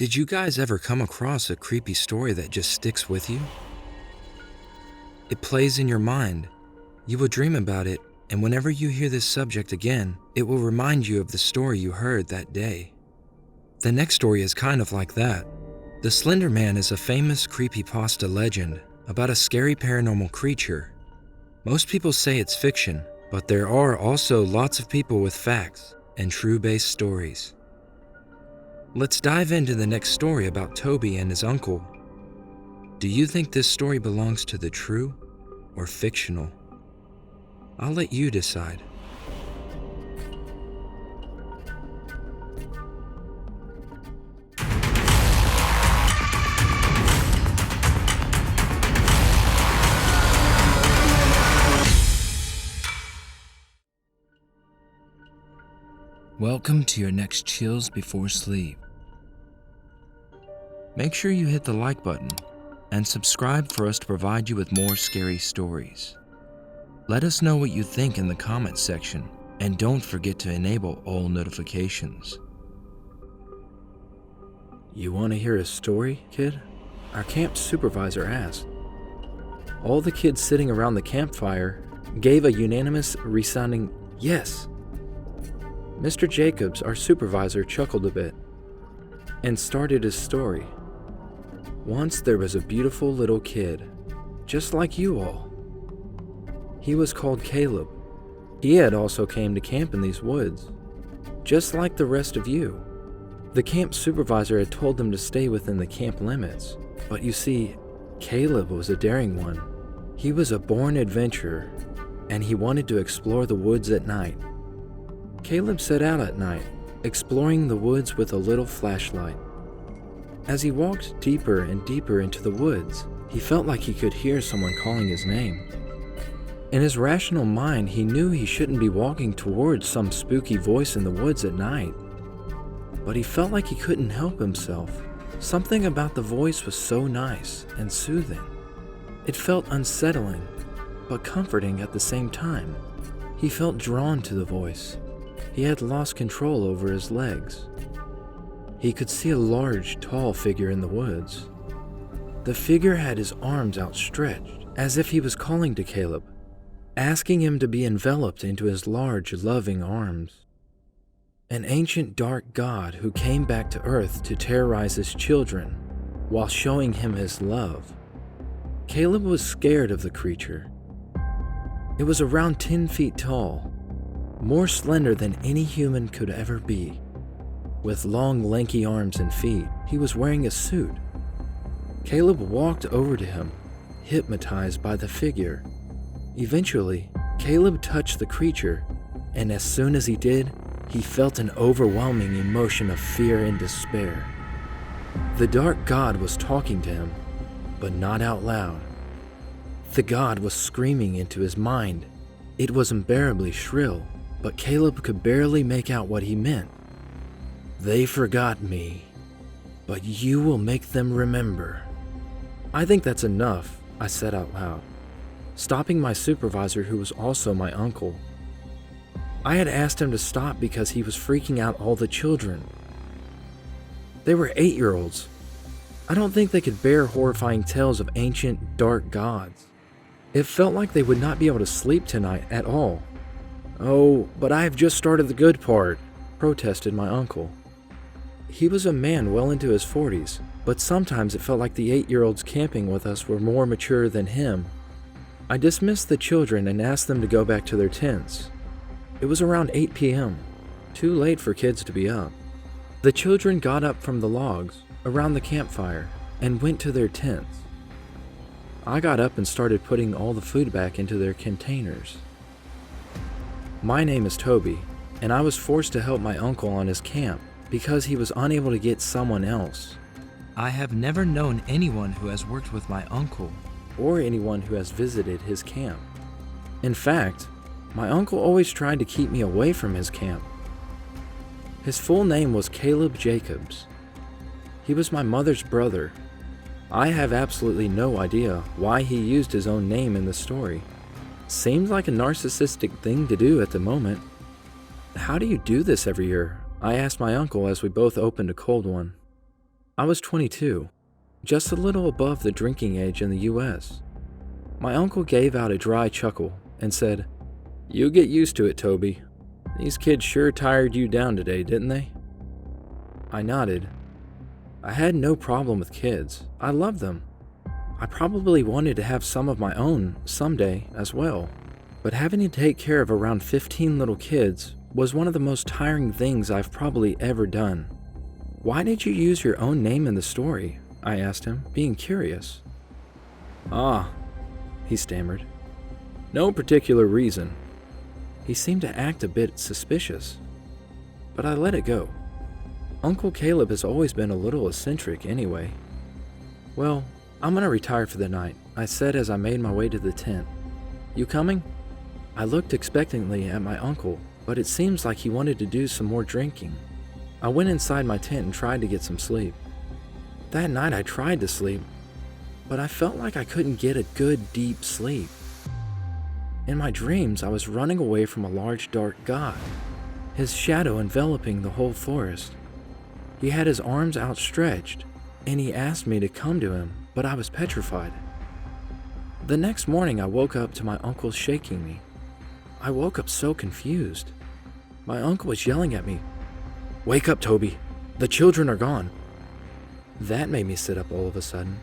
Did you guys ever come across a creepy story that just sticks with you? It plays in your mind. You will dream about it, and whenever you hear this subject again, it will remind you of the story you heard that day. The next story is kind of like that. The Slender Man is a famous creepypasta legend about a scary paranormal creature. Most people say it's fiction, but there are also lots of people with facts and true-based stories. Let's dive into the next story about Toby and his uncle. Do you think this story belongs to the true or fictional? I'll let you decide. Welcome to your next Chills Before Sleep. Make sure you hit the like button and subscribe for us to provide you with more scary stories. Let us know what you think in the comments section, and don't forget to enable all notifications. You want to hear a story, kid? Our camp supervisor asked. All the kids sitting around the campfire gave a unanimous resounding yes. Mr. Jacobs, our supervisor, chuckled a bit and started his story. Once there was a beautiful little kid, just like you all. He was called Caleb. He had also came to camp in these woods, just like the rest of you. The camp supervisor had told them to stay within the camp limits, but you see, Caleb was a daring one. He was a born adventurer, and he wanted to explore the woods at night. Caleb set out at night, exploring the woods with a little flashlight. As he walked deeper and deeper into the woods, he felt like he could hear someone calling his name. In his rational mind, he knew he shouldn't be walking towards some spooky voice in the woods at night. But he felt like he couldn't help himself. Something about the voice was so nice and soothing. It felt unsettling, but comforting at the same time. He felt drawn to the voice. He had lost control over his legs. He could see a large, tall figure in the woods. The figure had his arms outstretched, as if he was calling to Caleb, asking him to be enveloped into his large, loving arms. An ancient dark god who came back to Earth to terrorize his children while showing him his love. Caleb was scared of the creature. It was around 10 feet tall, more slender than any human could ever be. With long, lanky arms and feet, he was wearing a suit. Caleb walked over to him, hypnotized by the figure. Eventually, Caleb touched the creature, and as soon as he did, he felt an overwhelming emotion of fear and despair. The dark god was talking to him, but not out loud. The god was screaming into his mind. It was unbearably shrill, but Caleb could barely make out what he meant. They forgot me, but you will make them remember. I think that's enough, I said out loud, stopping my supervisor, who was also my uncle. I had asked him to stop because he was freaking out all the children. They were 8-year-olds. I don't think they could bear horrifying tales of ancient, dark gods. It felt like they would not be able to sleep tonight at all. Oh, but I have just started the good part, protested my uncle. He was a man well into his 40s, but sometimes it felt like the 8-year-olds camping with us were more mature than him. I dismissed the children and asked them to go back to their tents. It was around 8 p.m., too late for kids to be up. The children got up from the logs around the campfire and went to their tents. I got up and started putting all the food back into their containers. My name is Toby, and I was forced to help my uncle on his camp because he was unable to get someone else. I have never known anyone who has worked with my uncle or anyone who has visited his camp. In fact, my uncle always tried to keep me away from his camp. His full name was Caleb Jacobs. He was my mother's brother. I have absolutely no idea why he used his own name in the story. Seems like a narcissistic thing to do at the moment. How do you do this every year? I asked my uncle as we both opened a cold one. I was 22, just a little above the drinking age in the US. My uncle gave out a dry chuckle and said, "You get used to it, Toby. These kids sure tired you down today, didn't they?" I nodded. I had no problem with kids. I loved them. I probably wanted to have some of my own someday as well, but having to take care of around 15 little kids was one of the most tiring things I've probably ever done. "Why did you use your own name in the story?" I asked him, being curious. "Ah," he stammered. "No particular reason." He seemed to act a bit suspicious, but I let it go. Uncle Caleb has always been a little eccentric anyway. "Well, I'm gonna retire for the night," I said as I made my way to the tent. "You coming?" I looked expectantly at my uncle, but it seems like he wanted to do some more drinking. I went inside my tent and tried to get some sleep. That night I tried to sleep, but I felt like I couldn't get a good deep sleep. In my dreams, I was running away from a large dark god, his shadow enveloping the whole forest. He had his arms outstretched, and he asked me to come to him, but I was petrified. The next morning I woke up to my uncle shaking me. I woke up so confused. My uncle was yelling at me, "Wake up, Toby. The children are gone." That made me sit up all of a sudden.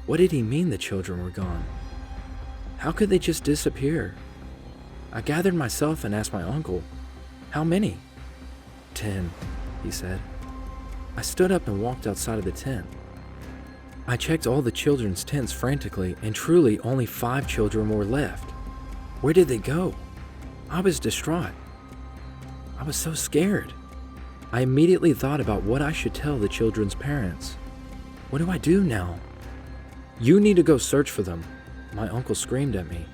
What did he mean the children were gone? How could they just disappear? I gathered myself and asked my uncle, "How many?" 10, he said. I stood up and walked outside of the tent. I checked all the children's tents frantically, and truly only 5 children were left. Where did they go? I was distraught. I was so scared. I immediately thought about what I should tell the children's parents. What do I do now? "You need to go search for them," my uncle screamed at me.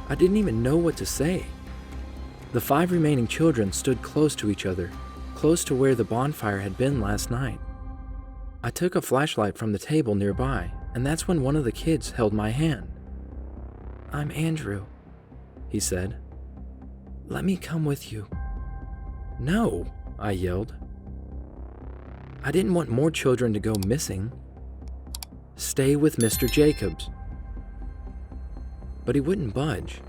I didn't even know what to say. The 5 remaining children stood close to each other, close to where the bonfire had been last night. I took a flashlight from the table nearby, and that's when one of the kids held my hand. "I'm Andrew," he said. "Let me come with you." "No," I yelled. I didn't want more children to go missing. "Stay with Mr. Jacobs." But he wouldn't budge.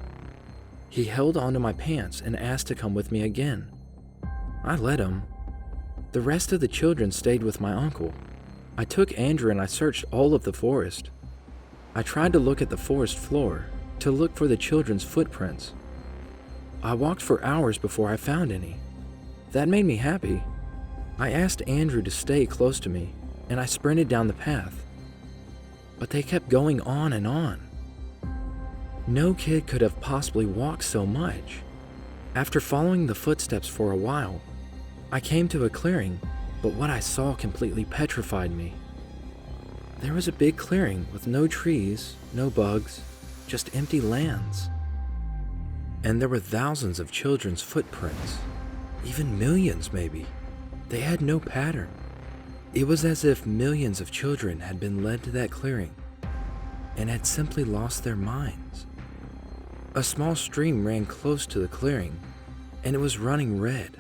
He held onto my pants and asked to come with me again. I let him. The rest of the children stayed with my uncle. I took Andrew and I searched all of the forest. I tried to look at the forest floor to look for the children's footprints. I walked for hours before I found any. That made me happy. I asked Andrew to stay close to me, and I sprinted down the path. But they kept going on and on. No kid could have possibly walked so much. After following the footsteps for a while, I came to a clearing, but what I saw completely petrified me. There was a big clearing with no trees, no bugs, just empty lands. And there were thousands of children's footprints, even millions maybe. They had no pattern. It was as if millions of children had been led to that clearing and had simply lost their minds. A small stream ran close to the clearing, and it was running red.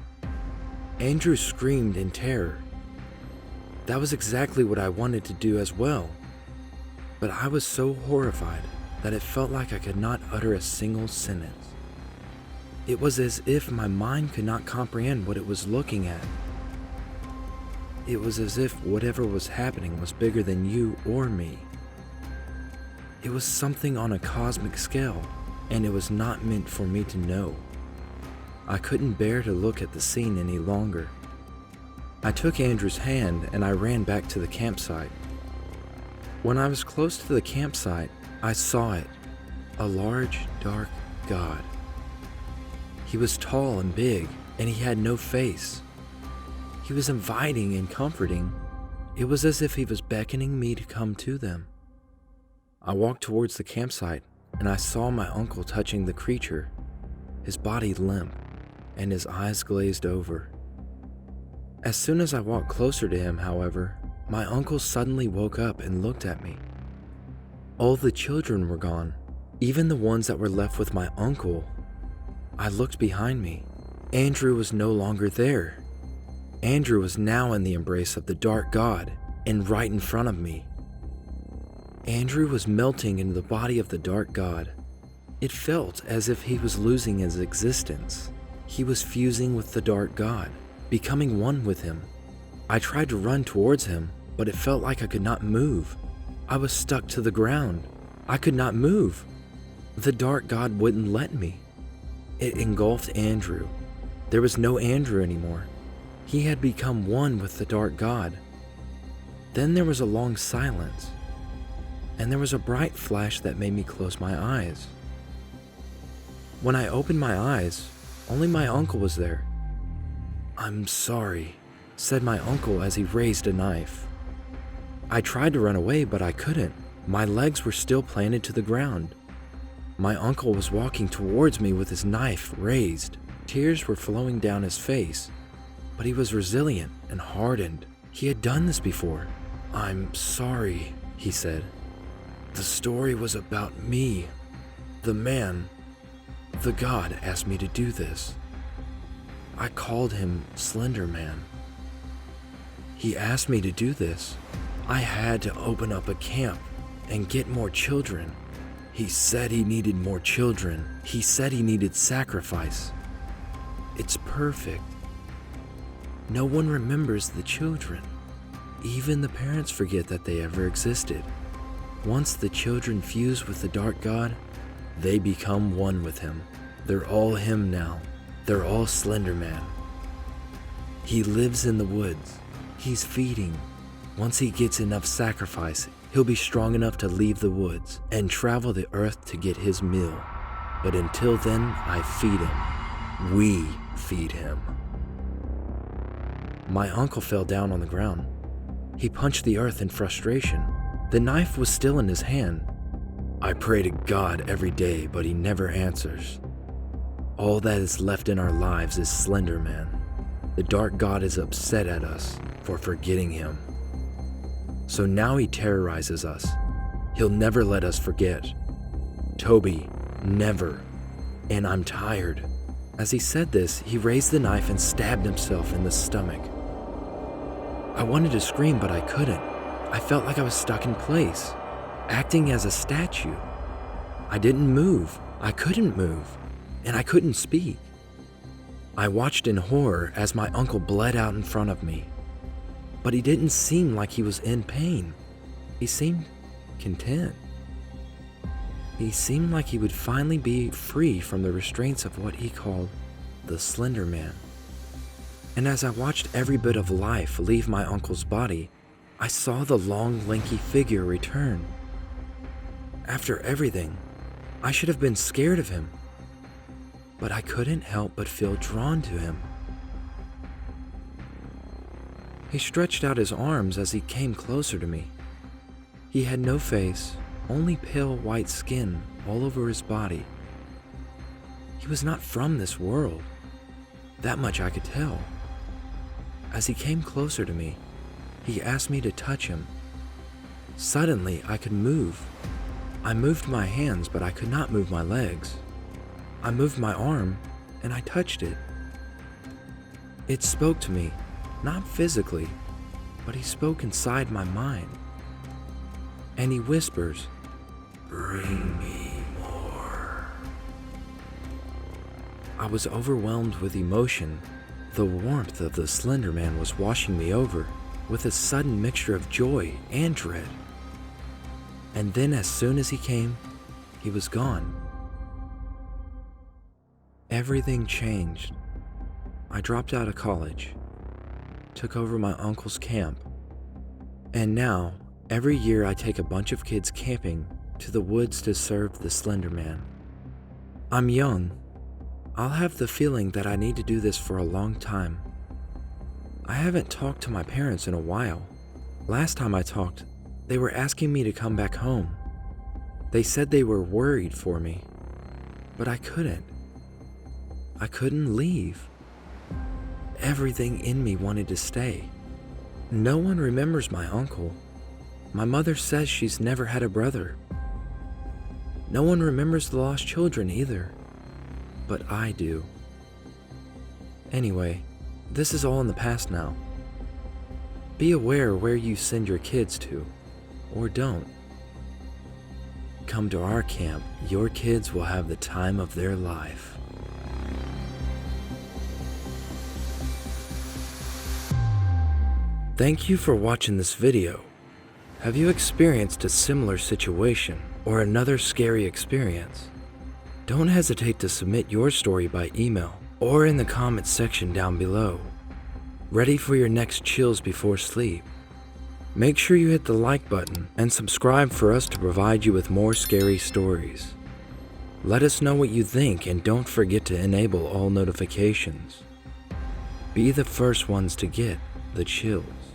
Andrew screamed in terror. That was exactly what I wanted to do as well, but I was so horrified that it felt like I could not utter a single sentence. It was as if my mind could not comprehend what it was looking at. It was as if whatever was happening was bigger than you or me. It was something on a cosmic scale, and it was not meant for me to know. I couldn't bear to look at the scene any longer. I took Andrew's hand and I ran back to the campsite. When I was close to the campsite, I saw it, a large, dark god. He was tall and big, and he had no face. He was inviting and comforting. It was as if he was beckoning me to come to them. I walked towards the campsite, and I saw my uncle touching the creature, his body limp, and his eyes glazed over. As soon as I walked closer to him, however, my uncle suddenly woke up and looked at me. All the children were gone, even the ones that were left with my uncle. I looked behind me. Andrew was no longer there. Andrew was now in the embrace of the dark god and right in front of me. Andrew was melting into the body of the dark god. It felt as if he was losing his existence. He was fusing with the dark god, becoming one with him. I tried to run towards him, but it felt like I could not move. I was stuck to the ground. I could not move. The dark god wouldn't let me. It engulfed Andrew. There was no Andrew anymore. He had become one with the dark god. Then there was a long silence, and there was a bright flash that made me close my eyes. When I opened my eyes, only my uncle was there. "I'm sorry," said my uncle as he raised a knife. I tried to run away, but I couldn't. My legs were still planted to the ground. My uncle was walking towards me with his knife raised. Tears were flowing down his face, but he was resilient and hardened. He had done this before. "I'm sorry," he said. "The story was about me. The man, the god asked me to do this. I called him Slender Man. He asked me to do this. I had to open up a camp and get more children. He said he needed more children. He said he needed sacrifice. It's perfect. No one remembers the children. Even the parents forget that they ever existed. Once the children fuse with the dark god, they become one with him. They're all him now. They're all Slender Man. He lives in the woods. He's feeding. Once he gets enough sacrifice, he'll be strong enough to leave the woods and travel the earth to get his meal. But until then, I feed him. We feed him." My uncle fell down on the ground. He punched the earth in frustration. The knife was still in his hand. "I pray to God every day, but he never answers. All that is left in our lives is Slender Man. The dark god is upset at us for forgetting him. So now he terrorizes us. He'll never let us forget. Toby, never. And I'm tired." As he said this, he raised the knife and stabbed himself in the stomach. I wanted to scream, but I couldn't. I felt like I was stuck in place, acting as a statue. I didn't move. I couldn't move. And I couldn't speak. I watched in horror as my uncle bled out in front of me. But he didn't seem like he was in pain. He seemed content. He seemed like he would finally be free from the restraints of what he called the Slender Man. And as I watched every bit of life leave my uncle's body, I saw the long, lanky figure return. After everything, I should have been scared of him. But I couldn't help but feel drawn to him. He stretched out his arms as he came closer to me. He had no face, only pale white skin all over his body. He was not from this world. That much I could tell. As he came closer to me, he asked me to touch him. Suddenly, I could move. I moved my hands, but I could not move my legs. I moved my arm, and I touched it. It spoke to me, not physically, but he spoke inside my mind. And he whispers, "Bring me more." I was overwhelmed with emotion. The warmth of the Slender Man was washing me over with a sudden mixture of joy and dread. And then as soon as he came, he was gone. Everything changed. I dropped out of college, took over my uncle's camp, and now, every year I take a bunch of kids camping to the woods to serve the Slender Man. I'm young. I'll have the feeling that I need to do this for a long time. I haven't talked to my parents in a while. Last time I talked, they were asking me to come back home. They said they were worried for me, but I couldn't. I couldn't leave. Everything in me wanted to stay. No one remembers my uncle. My mother says she's never had a brother. No one remembers the lost children either, but I do. Anyway, this is all in the past now. Be aware where you send your kids to, or don't. Come to our camp, your kids will have the time of their life. Thank you for watching this video. Have you experienced a similar situation or another scary experience? Don't hesitate to submit your story by email or in the comments section down below. Ready for your next chills before sleep? Make sure you hit the like button and subscribe for us to provide you with more scary stories. Let us know what you think and don't forget to enable all notifications. Be the first ones to get the chills.